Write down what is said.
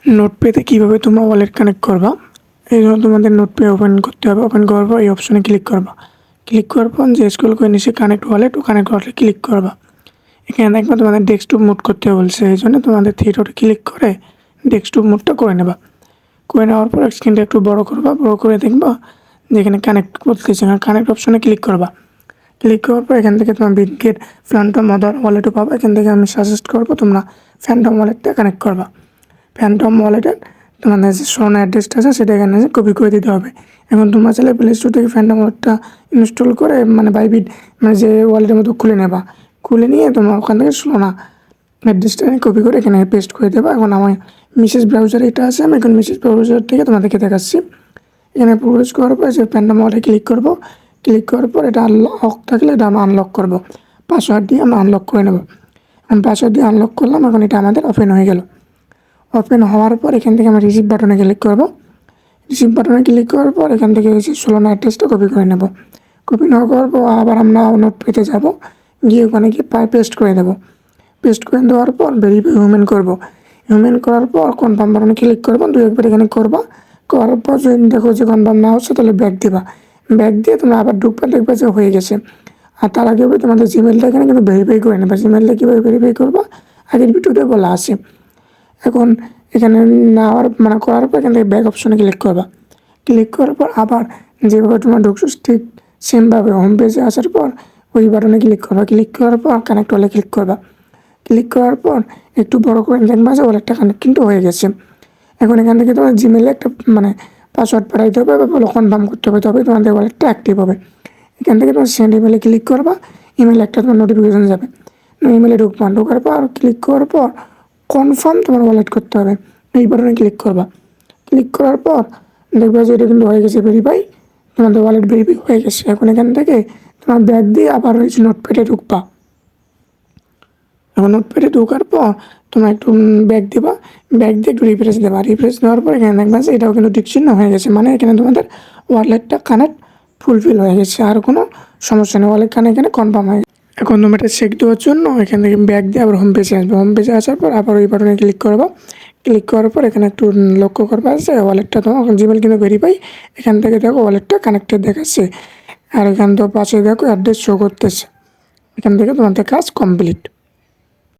নোটপেতে কীভাবে তোমরা wallet connect করবা, এই জন্য তোমাদের নোটপে ওপেন করতে হবে। ওপেন করার পর এই অপশনে ক্লিক করবা। ক্লিক করার পর যে স্ক্রল করে নিচে কানেক্ট ওয়ালেট ওয়ালেটে ক্লিক করবা। এখানে দেখবা তোমাদের ডেস্কটপ মুড করতে বলছে, এই জন্য তোমাদের থ্রি ডটে ক্লিক করে ডেস্কটপ মুডটা করে নেবা। করে নেওয়ার পর স্ক্রিনটা একটু বড় করবা, বড় করে দেখবা যেখানে কানেক্ট করতেছে, কানেক্ট অপশনে ক্লিক করবা। ক্লিক করার পর এখান থেকে তোমার বিটগেট ফ্যান্টম আদার ওয়ালেটও পাবা। এখান থেকে আমি সাজেস্ট করবো তোমরা ফ্যান্টম ওয়ালেটটা কানেক্ট করবা। ফ্যান্টম ওয়ালেটের তোমাদের যে শোন অ্যাড্রেসটা আছে সেটা এখানে কপি করে দিতে হবে। এখন তোমরা চাইলে প্লে স্টোর থেকে ফ্যান্টম ওয়ালেটটা ইনস্টল করে বাইবিট যে ওয়ালেটের মতো খুলে নেবা। খুলে নিয়ে তোমরা ওখান থেকে সোনা অ্যাড্রেসটা কপি করে এখানে পেস্ট করে দেবা। এখন আমার মেসেজ ব্রাউজার এটা আছে, আমি এখন মেসেজ ব্রাউজার থেকে তোমাদেরকে দেখাচ্ছি। এখানে প্রবেশ করার পর যে ফ্যান্টম ওয়ালেটে ক্লিক করবো। ক্লিক করার পর এটা লক থাকলে এটা আমরা আনলক করবো। পাসওয়ার্ড দিয়ে আমরা আনলক করে নেব। এখন পাসওয়ার্ড দিয়ে আনলক করলাম, এখন এটা আমাদের ওপেন হয়ে গেল। ওপেন হওয়ার পর এখান থেকে আমরা রিসিভ বাটনে ক্লিক করব। রিসিভ বাটনে ক্লিক করার পর এখান থেকে সোলানা অ্যাড্রেসটা কপি করে নেব। কপি না করার পর আবার আমরা নোটপ্যাডে যাব, গিয়ে ওখানে গিয়ে পেস্ট করে দেবো। পেস্ট করে দেওয়ার পর ভেরিফাই হিউম্যান করবো। হিউম্যান করার পর কনফার্ম বাটনে ক্লিক করবো, দুই একবার এখানে করবা। করার পর যদি দেখো যে কনফার্ম না হচ্ছে তাহলে ব্যাক দিবা। ব্যাক দিয়ে তোমরা আবার ঢুকবা, দেখবা যে হয়ে গেছে। আর তার আগে তোমাদের জিমেলটা এখানে কিন্তু ভেরিফাই করে নেবা। জিমেলটা কীভাবে ভেরিফাই করবা আগের ভিডিওতে বলা আছে। এখন এখানে নেওয়ার করার পর এখান থেকে ব্যাক অপশনে ক্লিক করবা। ক্লিক করার পর আবার যেভাবে তোমরা ঢুকছো ঠিক সেমভাবে হোম পেজে আসার পর ওই বাটনে ক্লিক করবা। ক্লিক করার পর কানেক্ট ওয়ালে ক্লিক করবা। ক্লিক করার পর একটু বড় করে দেখবা যে ওয়ালেটটা কানেক্ট কিন্তু হয়ে গেছে। এখন এখান থেকে তোমার জিমেলে একটা পাসওয়ার্ড পাঠাইতে হবে বা কনফার্ম করতে হবে, তবে তোমাদের ওয়ালেটটা অ্যাক্টিভ হবে। এখান থেকে তোমার সেন্ড ইমেলে ক্লিক করবা। ইমেলে একটা তোমার নোটিফিকেশন যাবে। ইমেলে ঢুকবা, ঢোকার পর ক্লিক করার পর কনফার্ম তোমার ওয়ালেট করতে হবে, এই বাটনে ক্লিক করবা। ক্লিক করার পর দেখবা যে এটা কিন্তু হয়ে গেছে ভেরিফাই, তোমাদের ওয়ালেট ভেরিফাই হয়ে গেছে। এখন এখান থেকে তোমার ব্যাগ দিয়ে আবার ওই নোটপ্যাডে ঢুকবা। এখন নোটপ্যাডে ঢোকার পর তোমার একটু ব্যাগ দেবা, ব্যাগ দিয়ে একটু রিফ্রেশ দেবা। রিফ্রেশ দেওয়ার পর এখানে দেখবা যে এটাও কিন্তু টিক চিহ্ন হয়ে গেছে, মানে এখানে তোমাদের ওয়ালেটটা কানেক্ট ফুলফিল হয়ে গেছে, আর কোনো সমস্যা নেই, ওয়ালেট কানেক্ট এখানে কনফার্ম হয়ে গেছে। এখন তুমি এটা চেক দেওয়ার জন্য এখান থেকে ব্যাক দিয়ে আবার হোম পেজে আসবে। হোম পেজে আসার পর আবার ওই বাটনে ক্লিক করবো। ক্লিক করার পর এখানে একটু লক্ষ্য করবা আছে ওয়ালেটটা তোমার জিমেল কিন্তু ভেরিফাই। এখান থেকে দেখো ওয়ালেটটা কানেক্টেড দেখাচ্ছে, আর এখান থেকে পাশে দেখো অ্যাড্রেস শো করতেছে। এখান থেকে তোমাদের কাজ কমপ্লিট।